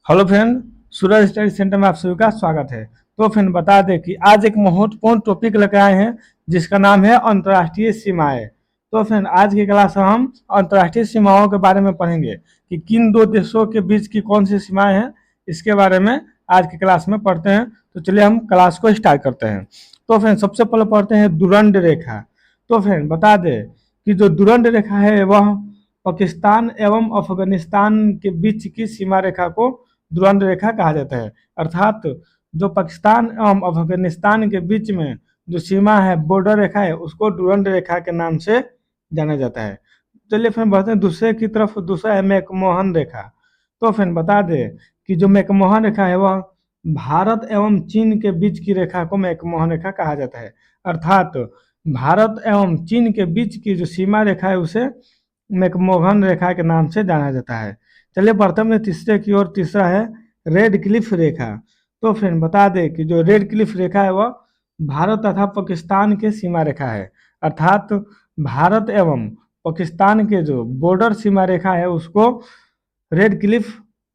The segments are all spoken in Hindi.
हेलो फ्रेंड, सूरज स्टडी सेंटर में आप सभी का स्वागत है। तो फ्रेंड बता दें कि आज एक महत्वपूर्ण टॉपिक लेकर आए हैं जिसका नाम है अंतर्राष्ट्रीय सीमाएं। तो फ्रेंड आज की क्लास में हम अंतर्राष्ट्रीय सीमाओं के बारे में पढ़ेंगे कि किन दो देशों के बीच की कौन सी सीमाएं हैं। इसके बारे में आज की क्लास में पढ़ते हैं। तो चलिए हम क्लास को स्टार्ट करते हैं। तो फ्रेंड सबसे पहले पढ़ते हैं दुरंड रेखा। तो फ्रेंड बता दें कि जो दुरंड रेखा है वह पाकिस्तान एवं अफगानिस्तान के बीच की सीमा रेखा को दुरंत रेखा कहा जाता है। अर्थात जो पाकिस्तान एवं अफगानिस्तान के बीच में जो सीमा है, बॉर्डर रेखा है, उसको दुरंत रेखा के नाम से जाना जाता है। चलिए फिर बढ़ते हैं दूसरे की तरफ। दूसरा है मैकमोहन रेखा। तो फिर बता दें कि जो मैकमोहन रेखा है वह भारत एवं चीन के बीच की रेखा को मैकमोहन रेखा कहा जाता है। अर्थात भारत एवं चीन के बीच की जो सीमा रेखा है उसे मैकमोहन रेखा के नाम से जाना जाता है। चलिए बढ़ते हैं तीसरे की ओर। तीसरा है रेड क्लिफ रेखा। तो फ्रेंड बता दें कि जो रेड क्लिफ रेखा है वह भारत तथा पाकिस्तान के सीमा रेखा है। अर्थात भारत एवं पाकिस्तान के जो बॉर्डर सीमा रेखा है उसको रेड क्लिफ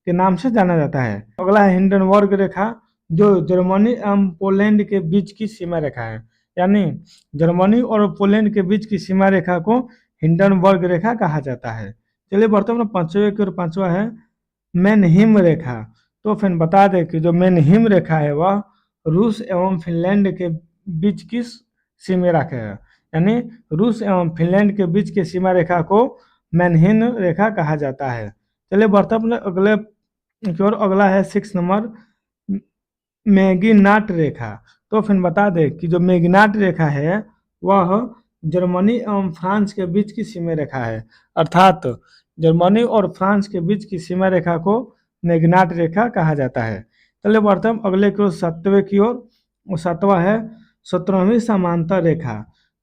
के नाम से जाना जाता है। अगला है हिंडनबर्ग रेखा, जो जर्मनी एवं पोलैंड के बीच की सीमा रेखा है। यानी जर्मनी और पोलैंड के बीच की सीमा रेखा को हिंडनबर्ग रेखा कहा जाता है। चलिए बढ़ते हैं पांचवें की ओर। पांचवा है मैनहिम रेखा। तो फिर बता दें कि जो मैनहिम रेखा है वह रूस एवं फिनलैंड के बीच की सीमा रेखा है। यानी रूस एवं फिनलैंड के बीच की सीमा रेखा को मैनहिम रेखा कहा जाता है। चलिए बढ़ते हैं अगले की ओर। अगला है 6 नंबर मैगीनाट रेखा। तो फिर बता दें कि जो मैगीनाट रेखा है वह जर्मनी एवं फ्रांस के बीच की सीमा रेखा है। अर्थात जर्मनी और फ्रांस के बीच की सीमा रेखा को मैगीनाट रेखा कहा जाता है। चलिए बढ़ते हैं अगले की ओर, 7वें की ओर। 7वां है 17वीं समांतर रेखा।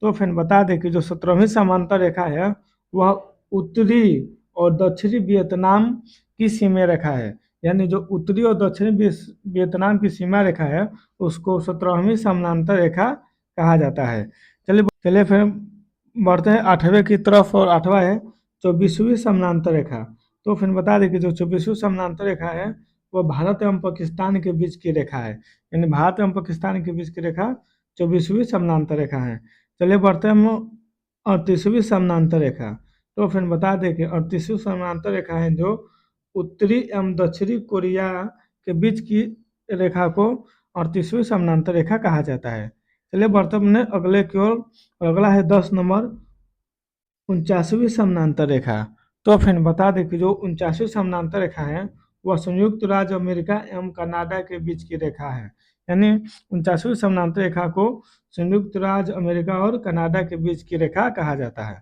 तो फिर बता दें कि जो 17वीं समांतर रेखा है वह उत्तरी और दक्षिणी वियतनाम की सीमा रेखा है। यानी जो उत्तरी और दक्षिणी वियतनाम की सीमा रेखा है उसको 17वीं समांतर रेखा कहा जाता है। चलिए फिर बढ़ते हैं 8वें की तरफ। और 8वां है 24वीं समांतर रेखा। तो फिर बता दें कि जो 24वीं समांतर रेखा है वह भारत एवं पाकिस्तान के बीच की रेखा है। यानी भारत एवं पाकिस्तान के बीच की रेखा 24वीं समांतर रेखा है। चलिए बढ़ते हैं हम 38वीं समांतर रेखा। तो फिर बता दें कि 38वीं समांतर रेखा है जो उत्तरी एवं दक्षिणी कोरिया के बीच की रेखा को 38वीं समांतर रेखा कहा जाता है। चलिए बढ़ते हैं अगले की ओर। अगला है 10 नंबर 49वीं समांतर रेखा। तो फिर बता दें कि जो 49वीं समांतर रेखा है वह संयुक्त राज्य अमेरिका एवं कनाडा के बीच की रेखा है। यानी 49वीं समांतर रेखा को संयुक्त राज्य अमेरिका और कनाडा के बीच की रेखा कहा जाता है।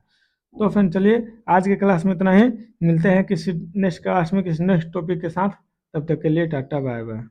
तो फिर चलिए आज के क्लास में इतना ही। मिलते हैं किसी नेक्स्ट क्लास में किसी नेक्स्ट टॉपिक के साथ। तब तक के लिए टाटा बाय बाय।